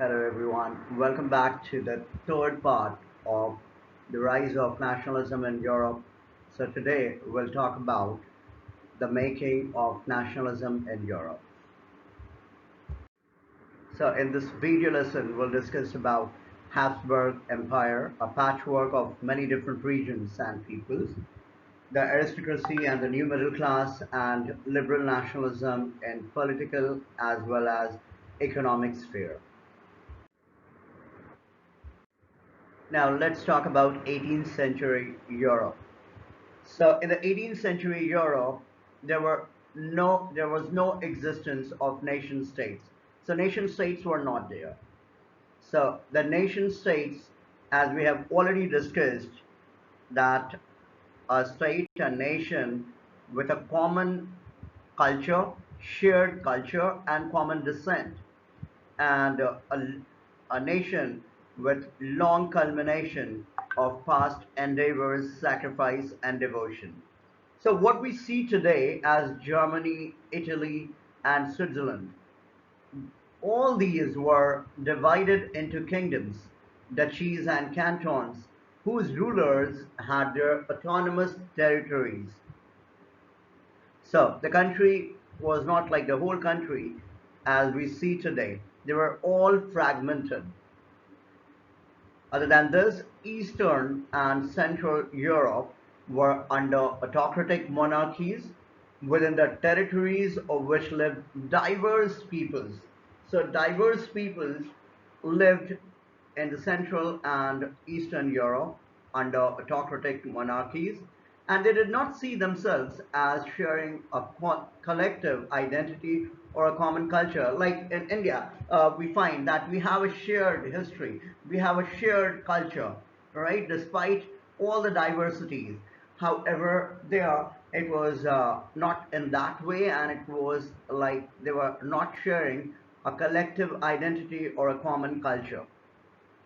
Hello everyone, welcome back to the third part of the rise of nationalism in Europe. So today we'll talk about the making of nationalism in Europe. So in this video lesson we'll discuss about Habsburg Empire, a patchwork of many different regions and peoples, the aristocracy and the new middle class, and liberal nationalism in political as well as economic sphere. Now let's talk about 18th century Europe. So in the 18th century Europe, there was no existence of nation states. So nation states were not there. So the nation states, as we have already discussed, that a state, a nation with a common culture, shared culture, and common descent, and a nation with long culmination of past endeavors, sacrifice, and devotion. So, what we see today as Germany, Italy, and Switzerland, all these were divided into kingdoms, duchies, and cantons, whose rulers had their autonomous territories. So, the country was not like the whole country as we see today. They were all fragmented. Other than this, Eastern and Central Europe were under autocratic monarchies within the territories of which lived diverse peoples. So diverse peoples lived in the Central and Eastern Europe under autocratic monarchies, and they did not see themselves as sharing a collective identity or a common culture. Like in India, we find that we have a shared history, we have a shared culture, right? Despite all the diversities. However, there it was not in that way, and it was like they were not sharing a collective identity or a common culture.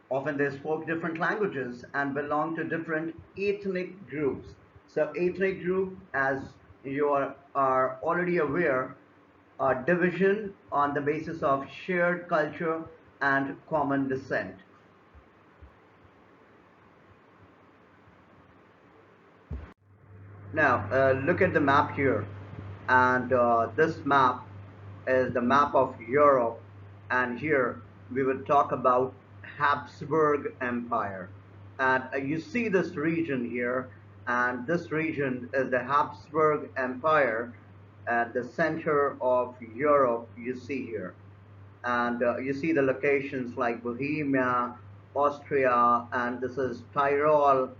Often they spoke different languages and belonged to different ethnic groups. So ethnic group, as you are already aware, are division on the basis of shared culture and common descent. Now, look at the map here, and this map is the map of Europe, and here we will talk about Habsburg Empire. And you see this region here, and this region is the Habsburg Empire at the center of Europe you see here. And you see the locations like Bohemia, Austria, and this is Tyrol.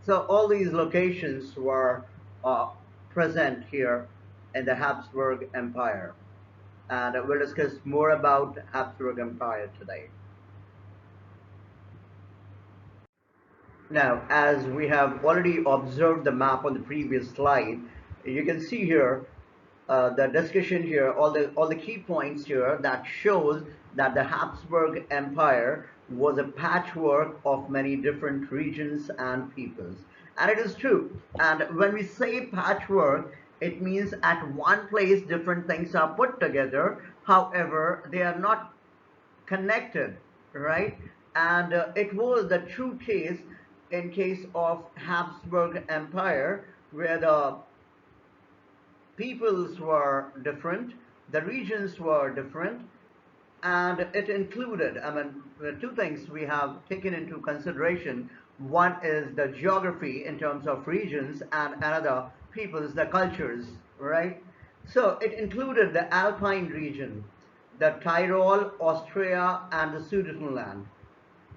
So all these locations were uh, present here in the Habsburg Empire. And we'll discuss more about Habsburg Empire today. Now, as we have already observed the map on the previous slide, you can see here the discussion here, all the key points here that shows that the Habsburg Empire was a patchwork of many different regions and peoples. And it is true. And when we say patchwork, it means at one place different things are put together. However, they are not connected, right? And it was the true case in case of Habsburg Empire, where the peoples were different, the regions were different, and it included, I mean, the two things we have taken into consideration. One is the geography in terms of regions, and another peoples, the cultures, right? So it included the Alpine region, the Tyrol, Austria, and the Sudetenland,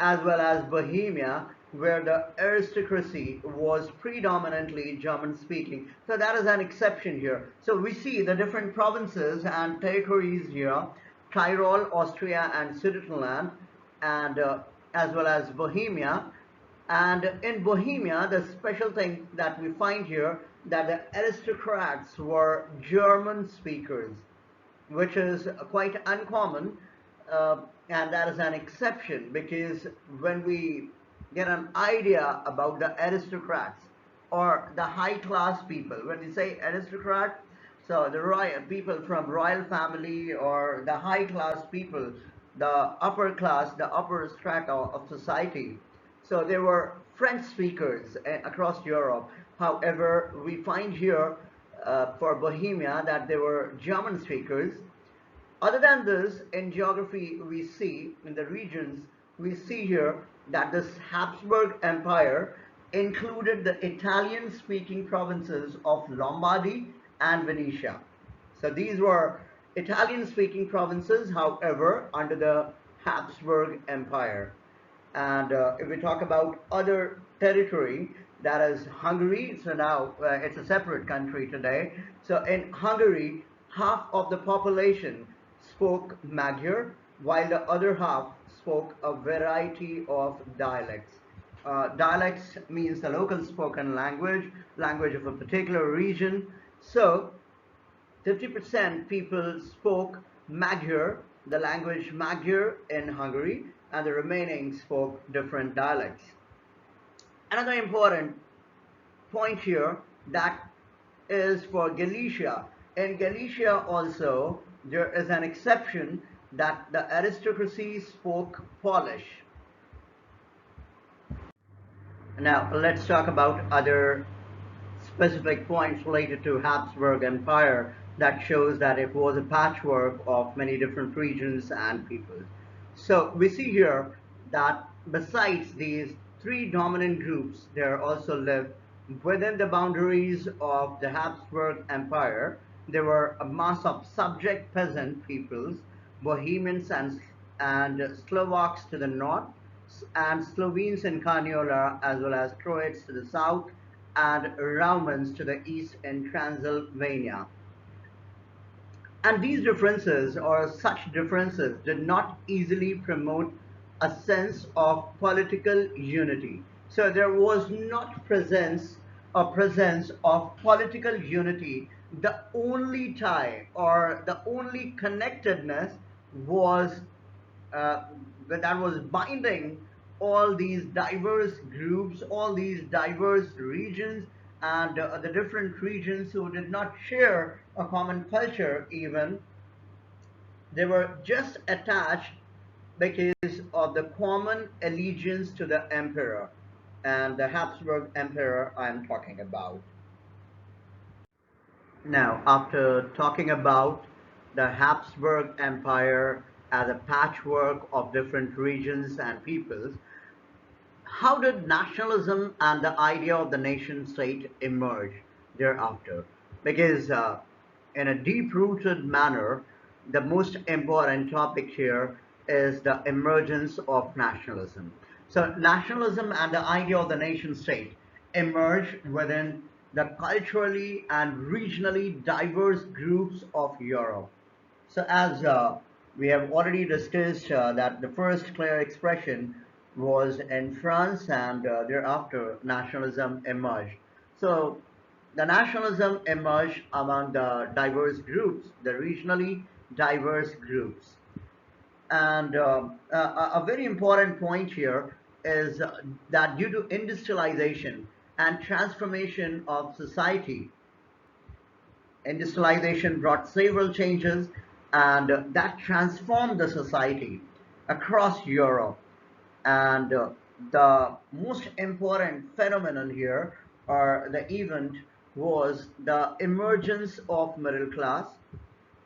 as well as Bohemia, where the aristocracy was predominantly German speaking. So that is an exception here. So we see the different provinces and territories here, Tyrol, Austria, and Sudetenland, and as well as Bohemia. And in Bohemia, the special thing that we find here, that the aristocrats were German speakers, which is quite uncommon, uh, and that is an exception, because when we get an idea about the aristocrats or the high class people, when we say aristocrat, so the royal people from royal family or the high class people, the upper class, the upper strata of society. So there were French speakers across Europe. However, we find here for Bohemia that there were German speakers. Other than this, in geography, we see in the regions, we see here that this Habsburg Empire included the Italian speaking provinces of Lombardy and Venetia. So these were Italian speaking provinces, however, under the Habsburg Empire. And if we talk about other territory, that is Hungary, so now it's a separate country today. So in Hungary, half of the population spoke Magyar, while the other half spoke a variety of dialects. Dialects means the local spoken language, language of a particular region. So 50% people spoke Magyar, the language Magyar in Hungary, and the remaining spoke different dialects. Another important point here that is for Galicia. In Galicia also, there is an exception that the aristocracy spoke Polish. Now, let's talk about other specific points related to Habsburg Empire that shows that it was a patchwork of many different regions and peoples. So we see here that besides these three dominant groups, there also lived within the boundaries of the Habsburg Empire. There were a mass of subject peasant peoples, Bohemians and Slovaks to the north, and Slovenes in Carniola, as well as Croats to the south, and Romans to the east in Transylvania. And these differences, or such differences, did not easily promote a sense of political unity. So there was not presence of political unity. The only tie or the only connectedness was uh, that was binding all these diverse groups, all these diverse regions, and the different regions who did not share a common culture even. They were just attached because of the common allegiance to the emperor and the Habsburg emperor I'm talking about. Now, after talking about the Habsburg Empire as a patchwork of different regions and peoples, how did nationalism and the idea of the nation state emerge thereafter? Because, in a deep rooted manner, the most important topic here is the emergence of nationalism. So, nationalism and the idea of the nation state emerged within the culturally and regionally diverse groups of Europe. So as we have already discussed that the first clear expression was in France and thereafter nationalism emerged. So the nationalism emerged among the diverse groups, the regionally diverse groups. And a very important point here is that due to industrialization and transformation of society, industrialization brought several changes and that transformed the society across Europe. And the most important phenomenon here or the event was the emergence of middle class,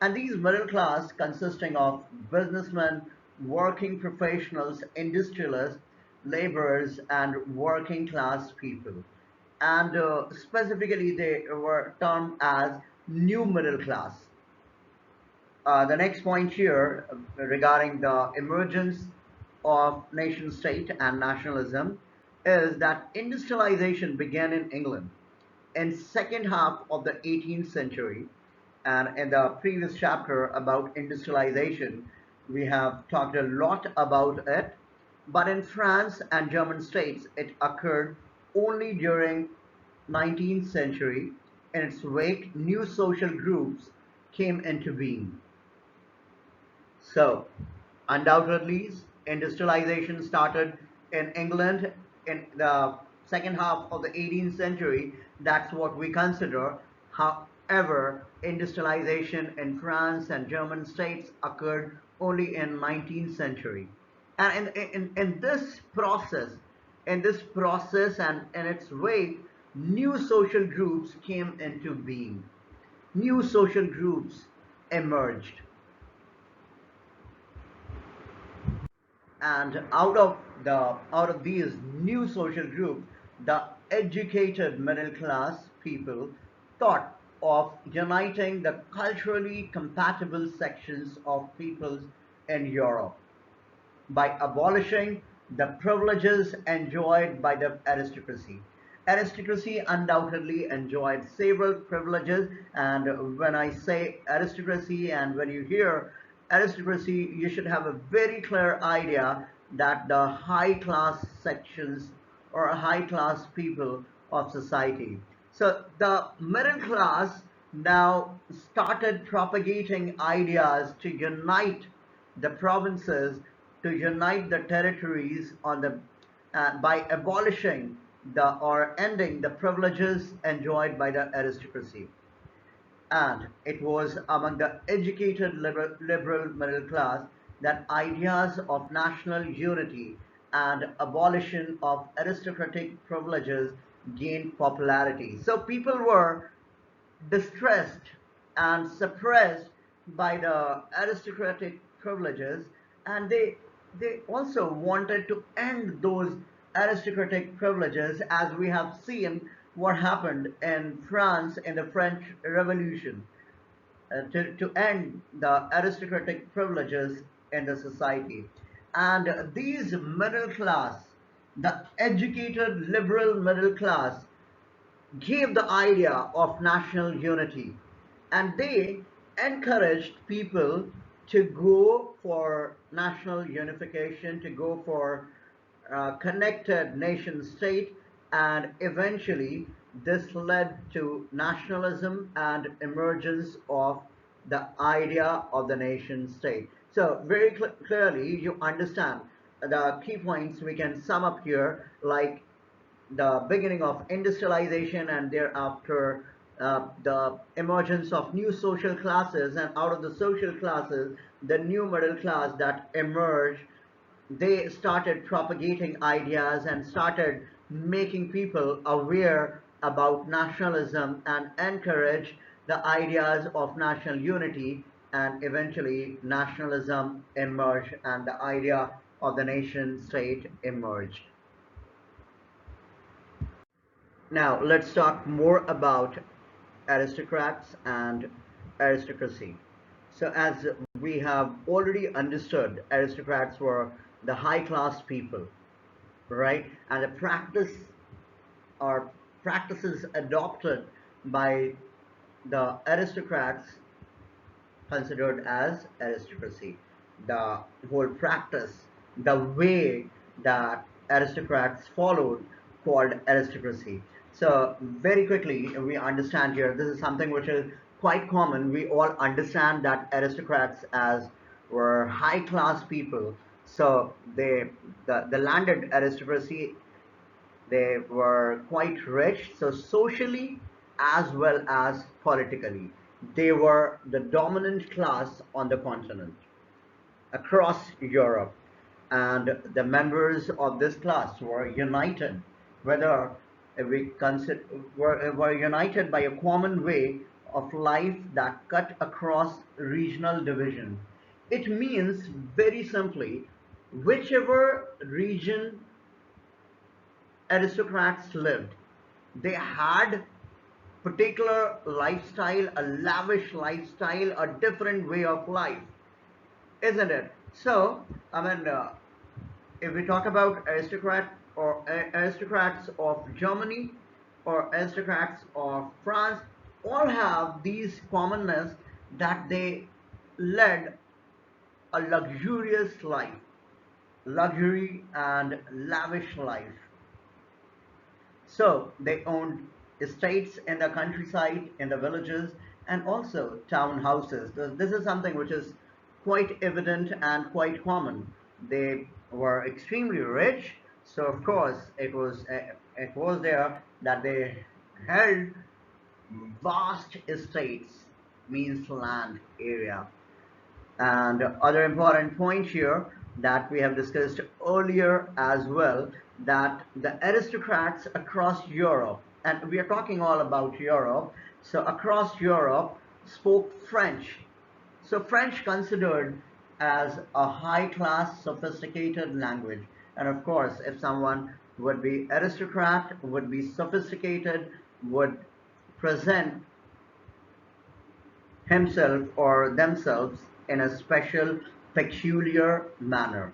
and these middle class consisting of businessmen, working professionals, industrialists, laborers, and working class people. And specifically, they were termed as new middle class. The next point here regarding the emergence of nation state and nationalism is that industrialization began in England in second half of the 18th century. And in the previous chapter about industrialization we have talked a lot about it, but in France and German states it occurred only during 19th century. In its wake new social groups came into being. So, undoubtedly, industrialization started in England in the second half of the 18th century. That's what we consider. However, industrialization in France and German states occurred only in 19th century. And in this process and in its wake, new social groups came into being. New social groups emerged. And out of these new social groups, the educated middle class people thought of uniting the culturally compatible sections of peoples in Europe by abolishing the privileges enjoyed by the aristocracy. Aristocracy undoubtedly enjoyed several privileges, and when I say aristocracy and when you hear aristocracy, you should have a very clear idea that the high class sections or high class people of society. So the middle class now started propagating ideas to unite the provinces, to unite the territories on the by abolishing the or ending the privileges enjoyed by the aristocracy. And it was among the educated liberal middle class that ideas of national unity and abolition of aristocratic privileges gained popularity. So people were distressed and suppressed by the aristocratic privileges, and they also wanted to end those aristocratic privileges, as we have seen what happened in France in the French Revolution, to end the aristocratic privileges in the society. And these middle class, the educated liberal middle class, gave the idea of national unity, and they encouraged people to go for national unification, to go for connected nation state, and eventually this led to nationalism and emergence of the idea of the nation state. So very clearly you understand the key points we can sum up here, like the beginning of industrialization and thereafter the emergence of new social classes, and out of the social classes the new middle class that emerged, they started propagating ideas and started making people aware about nationalism and encourage the ideas of national unity, and eventually nationalism emerged and the idea of the nation state emerged. Now, let's talk more about aristocrats and aristocracy. So, as we have already understood, aristocrats were the high class people, right? And the practices adopted by the aristocrats considered as aristocracy. The whole practice, the way that aristocrats followed, called aristocracy. So very quickly, we understand here, this is something which is quite common. We all understand that aristocrats as were high class people. So the landed aristocracy, they were quite rich, so socially as well as politically. They were the dominant class on the continent across Europe. And the members of this class were united, whether we consider were united by a common way of life that cut across regional division. It means very simply, whichever region aristocrats lived, they had particular lifestyle, a lavish lifestyle, a different way of life, isn't it? So, I mean, if we talk about aristocrats of Germany or aristocrats of France, all have these commonness that they led a luxurious life, luxury and lavish life. So they owned estates in the countryside, in the villages, and also townhouses. This is something which is quite evident and quite common. They were extremely rich, so of course it was there that they held vast estates, means land area. And other important point here that we have discussed earlier as well, that the aristocrats across Europe, and we are talking all about Europe, so across Europe spoke French. So French considered as a high class sophisticated language. And of course, if someone would be aristocrat, would be sophisticated, would present himself or themselves in a special, peculiar manner.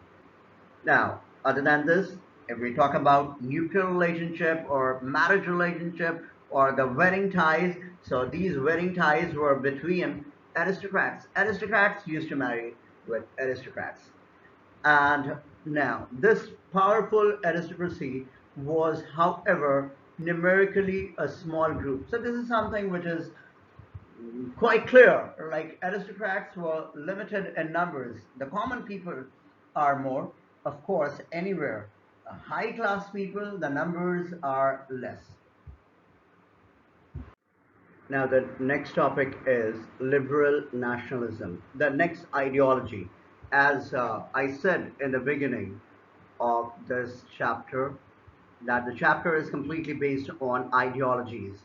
Now, other than this, if we talk about nuclear relationship or marriage relationship or the wedding ties, so these wedding ties were between aristocrats. Aristocrats used to marry with aristocrats. And now, this powerful aristocracy was, however, numerically a small group. So this is something which is quite clear. Like aristocrats were limited in numbers. The common people are more, of course, anywhere. High class people, the numbers are less. Now, the next topic is liberal nationalism, the next ideology. As I said in the beginning of this chapter, that the chapter is completely based on ideologies.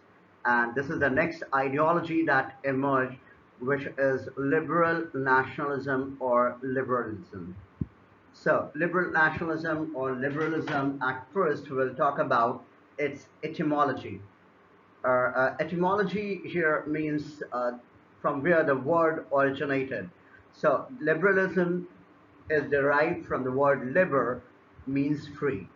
And this is the next ideology that emerged, which is liberal nationalism or liberalism. So, liberal nationalism or liberalism, at first, we'll talk about its etymology. Etymology here means from where the word originated. So, liberalism is derived from the word liber, means free,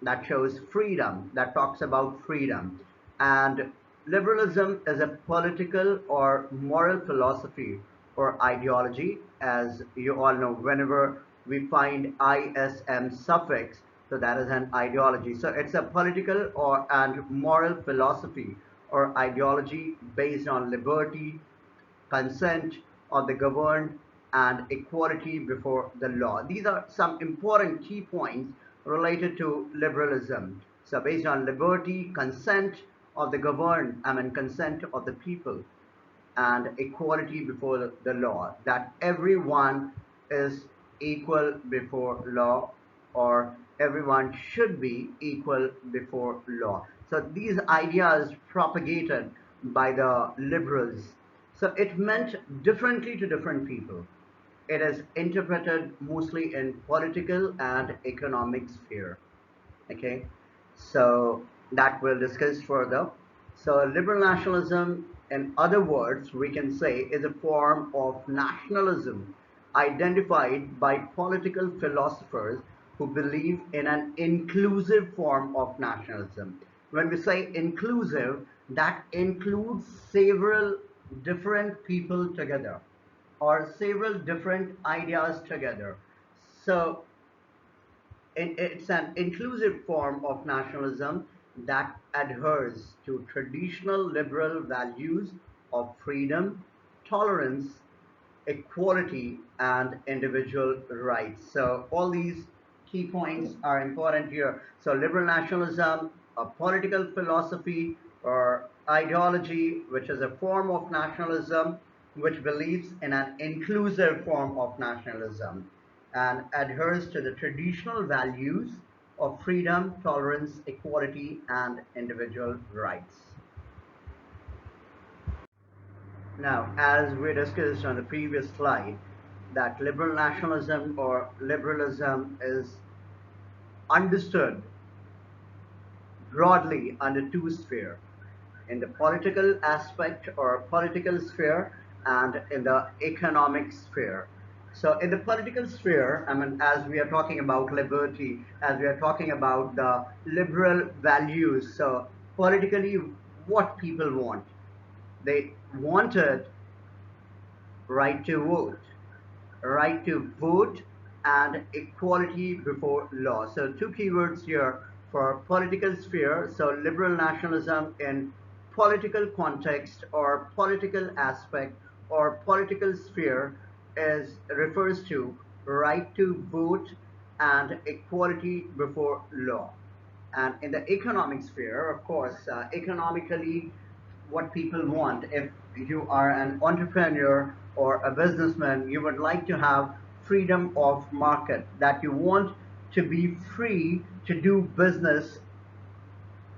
that shows freedom, that talks about freedom. And liberalism is a political or moral philosophy or ideology. As you all know, whenever we find ISM suffix, so that is an ideology. So it's a political or and moral philosophy or ideology based on liberty, consent of the governed, and equality before the law. These are some important key points related to liberalism. So based on liberty, consent of the governed, consent of the people, and equality before the law, that everyone is equal before law, or everyone should be equal before law. So these ideas propagated by the liberals. So it meant differently to different people. It is interpreted mostly in political and economic sphere. Okay, so that we'll discuss further. So liberal nationalism, in other words, we can say is a form of nationalism identified by political philosophers who believe in an inclusive form of nationalism. When we say inclusive, that includes several different people together or several different ideas together. So it's an inclusive form of nationalism that adheres to traditional liberal values of freedom, tolerance, equality, and individual rights. So all these key points are important here. So liberal nationalism, a political philosophy or ideology, which is a form of nationalism, which believes in an inclusive form of nationalism and adheres to the traditional values of freedom, tolerance, equality, and individual rights. Now, as we discussed on the previous slide, that liberal nationalism or liberalism is understood broadly under two spheres, in the political aspect or political sphere and in the economic sphere. So in the political sphere, as we are talking about liberty, as we are talking about the liberal values, so politically, what people want? They wanted right to vote and equality before law. So two keywords here for political sphere. So liberal nationalism in political context or political aspect or political sphere is refers to right to vote and equality before law. And in the economic sphere, of course, economically, what people want, if you are an entrepreneur or a businessman, you would like to have freedom of market, that you want to be free to do business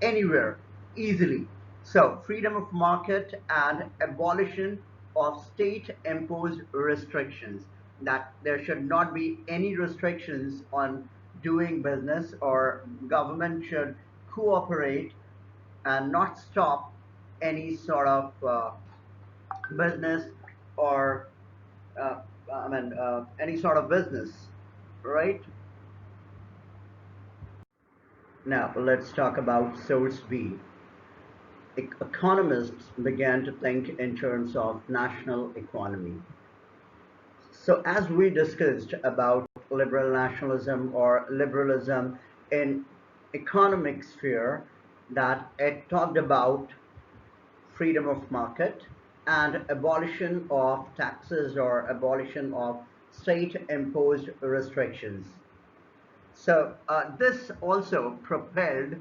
anywhere easily. So freedom of market and abolition of state imposed restrictions, that there should not be any restrictions on doing business, or government should cooperate and not stop any sort of business, or uh, any sort of business, right? Now let's talk about source B. Economists began to think in terms of national economy. So as we discussed about liberal nationalism or liberalism in economic sphere, that it talked about freedom of market and abolition of taxes or abolition of state imposed restrictions. So this also propelled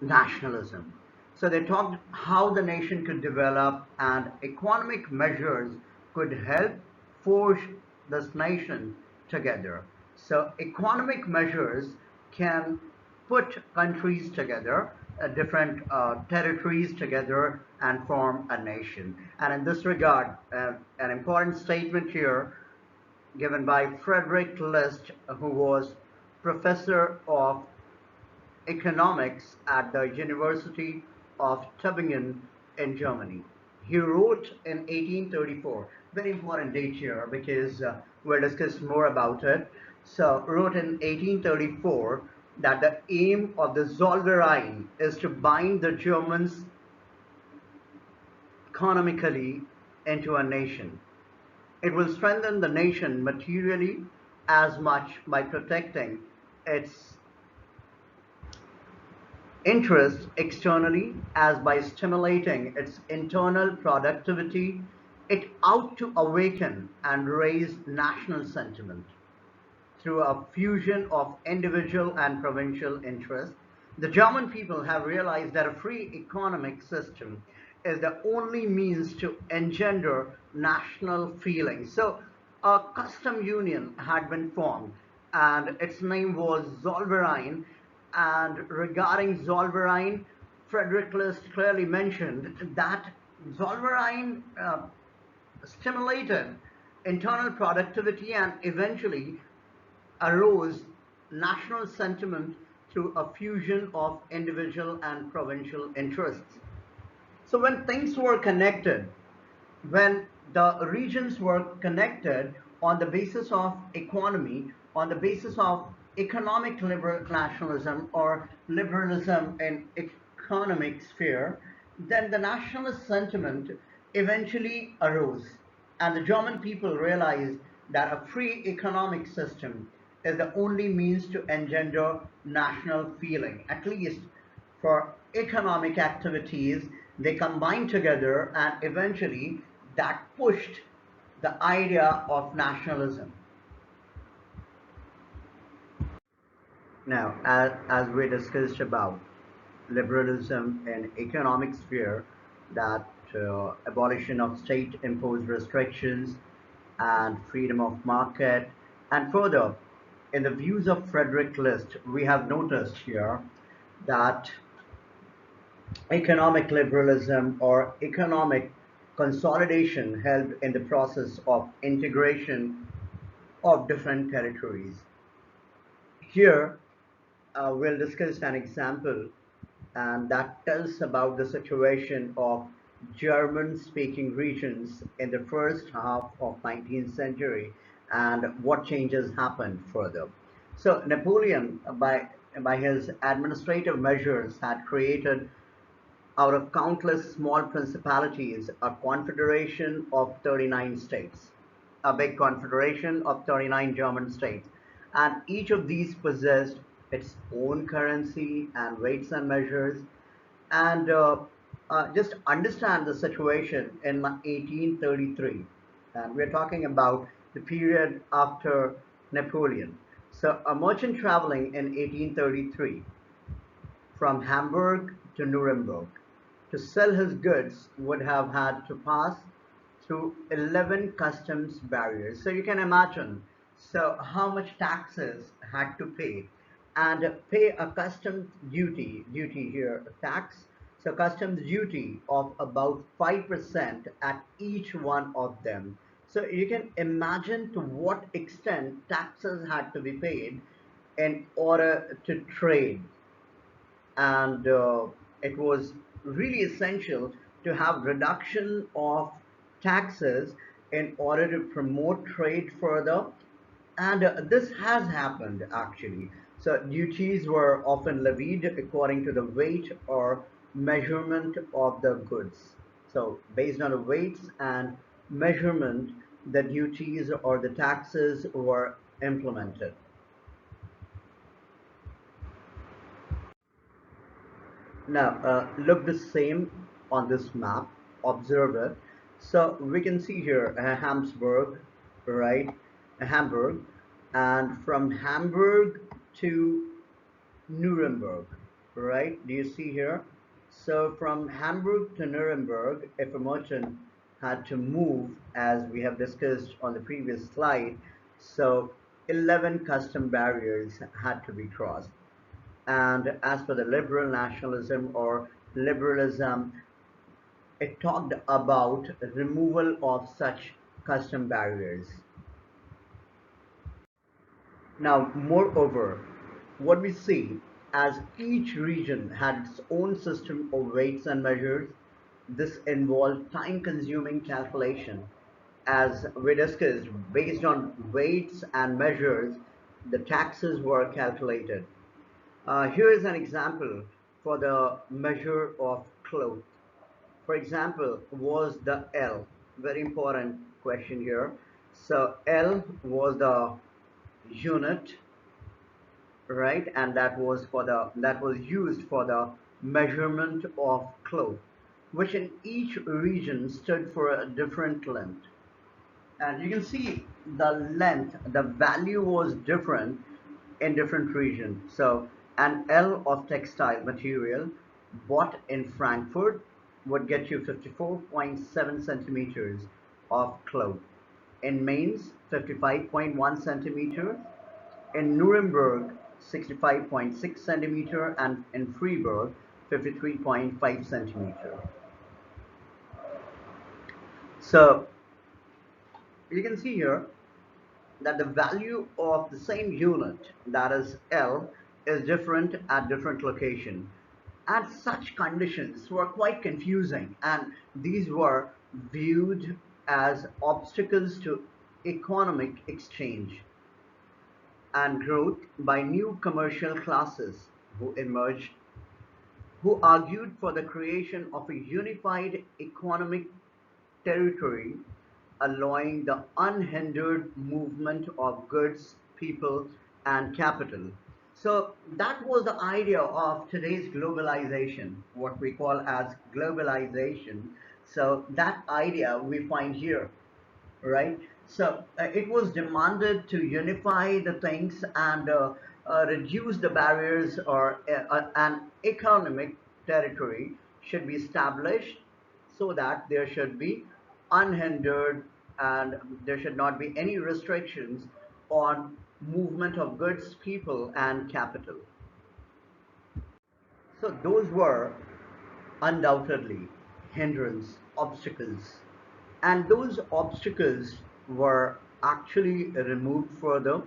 nationalism. So they talked how the nation could develop, and economic measures could help forge this nation together. So economic measures can put countries together, different territories together, and form a nation. And in this regard, an important statement here given by Frederick List, who was professor of economics at the University of Tübingen in Germany. He wrote in 1834, very important date here because we'll discuss more about it. So, wrote in 1834 that the aim of the Zollverein is to bind the Germans economically into a nation. It will strengthen the nation materially as much by protecting its interest externally as by stimulating its internal productivity. It ought to awaken and raise national sentiment through a fusion of individual and provincial interests. The German people have realized that a free economic system is the only means to engender national feeling. So a custom union had been formed, and its name was Zollverein. And regarding Zollverein, Frederick List clearly mentioned that Zollverein stimulated internal productivity and eventually arose national sentiment through a fusion of individual and provincial interests. So when things were connected, when the regions were connected on the basis of economy, on the basis of economic liberal nationalism or liberalism in economic sphere, then the nationalist sentiment eventually arose. And the German people realized that a free economic system is the only means to engender national feeling, at least for economic activities. They combined together, and eventually that pushed the idea of nationalism. Now, as we discussed about liberalism in economic sphere, that abolition of state imposed restrictions and freedom of market, and further, in the views of Frederick List, we have noticed here that economic liberalism or economic consolidation helped in the process of integration of different territories. Here, we'll discuss an example, and that tells about the situation of German speaking regions in the first half of 19th century and what changes happened further. So Napoleon, by his administrative measures, had created out of countless small principalities a confederation of 39 states, a big confederation of 39 German states. And each of these possessed its own currency and weights and measures. And just understand the situation in 1833. And we're talking about the period after Napoleon. So, a merchant traveling in 1833 from Hamburg to Nuremberg to sell his goods would have had to pass through 11 customs barriers. So you can imagine so how much taxes had to pay and pay a customs duty here, tax, so customs duty of about 5% at each one of them. So you can imagine to what extent taxes had to be paid in order to trade. And it was really essential to have reduction of taxes in order to promote trade further. And this has happened actually. So duties were often levied according to the weight or measurement of the goods. So based on the weights and measurement, the duties or the taxes were implemented. Now, look the same on this map, observe it. So we can see here Hamburg, right? Hamburg, and from Hamburg to Nuremberg, right? Do you see here? So from Hamburg to Nuremberg, if a merchant had to move, as we have discussed on the previous slide, so 11 custom barriers had to be crossed. And as for the liberal nationalism or liberalism, it talked about removal of such custom barriers. Now, moreover, what we see as each region had its own system of weights and measures, this involved time consuming calculation. As we discussed, based on weights and measures, the taxes were calculated. Here is an example for the measure of cloth. For example, was the L? Very important question here. So L was the unit, right? And that was used for the measurement of cloth, which in each region stood for a different length. And you can see the length, the value was different in different regions. So an L of textile material bought in Frankfurt would get you 54.7 centimeters of cloth. In Mainz, 55.1 centimeters. In Nuremberg, 65.6 centimeter, and in Freiburg, 53.5 centimeter. So you can see here that the value of the same unit, that is L, is different at different location. And such conditions were quite confusing, and these were viewed as obstacles to economic exchange and growth by new commercial classes who emerged, who argued for the creation of a unified economic territory allowing the unhindered movement of goods, people, and capital. So that was the idea of today's globalization, what we call as globalization. So that idea we find here, right? So it was demanded to unify the things and reduce the barriers, or an economic territory should be established so that there should be unhindered and there should not be any restrictions on movement of goods, people, and capital. So those were undoubtedly hindrance, obstacles. And those obstacles were actually removed further,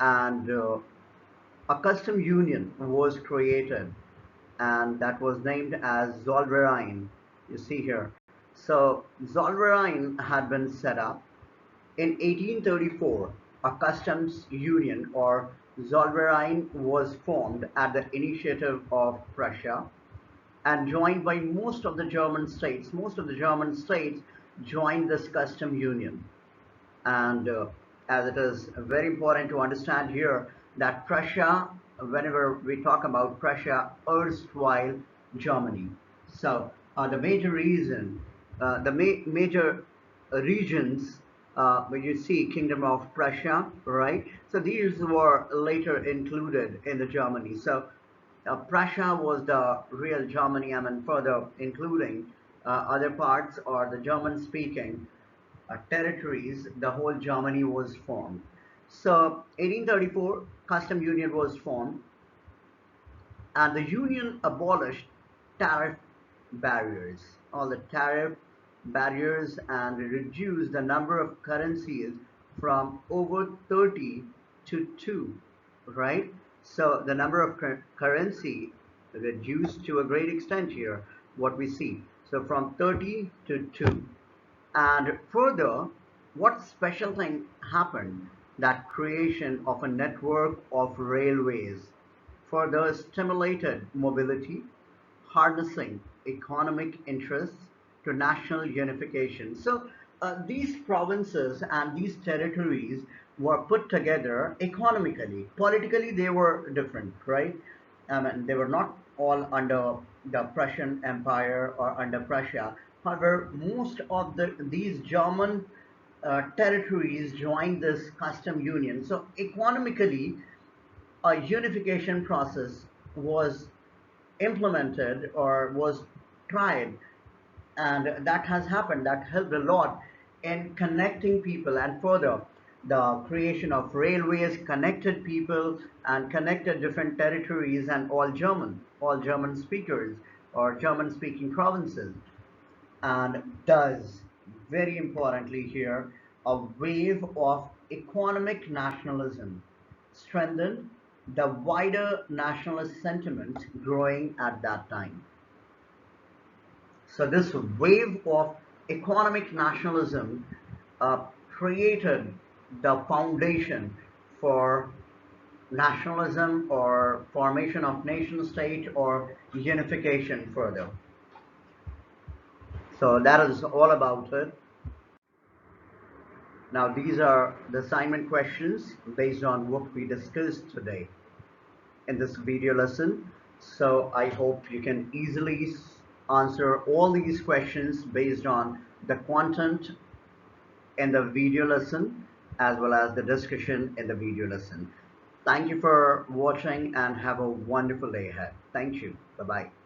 and a custom union was created, and that was named as Zollverein. You see here. So Zollverein had been set up in 1834. A customs union or Zollverein was formed at the initiative of Prussia and joined by most of the German states. Most of the German states joined this custom union. And as it is very important to understand here that Prussia, whenever we talk about Prussia, erstwhile Germany. So the major reason, major regions, where you see Kingdom of Prussia, right? So these were later included in the Germany. So Prussia was the real Germany, I mean, further including other parts or the German speaking. territories, the whole Germany was formed. So 1834, custom union was formed, and the union abolished tariff barriers, all the tariff barriers, and reduced the number of currencies from over 30 to 2, right? So the number of currency reduced to a great extent here, what we see. So from 30 to 2. And further, what special thing happened? That creation of a network of railways further stimulated mobility, harnessing economic interests to national unification. So these provinces and these territories were put together economically. Politically, they were different, right? They were not all under the Prussian Empire or under Prussia. However, most of these German territories joined this custom union. So economically, a unification process was implemented or was tried, and that has happened. That helped a lot in connecting people, and further the creation of railways connected people and connected different territories and all German speakers or German speaking provinces. And thus, very importantly here, a wave of economic nationalism strengthened the wider nationalist sentiment growing at that time. So this wave of economic nationalism created the foundation for nationalism or formation of nation state or unification further. So that is all about it. Now these are the assignment questions based on what we discussed today in this video lesson. So I hope you can easily answer all these questions based on the content in the video lesson as well as the discussion in the video lesson. Thank you for watching and have a wonderful day ahead. Thank you. Bye-bye.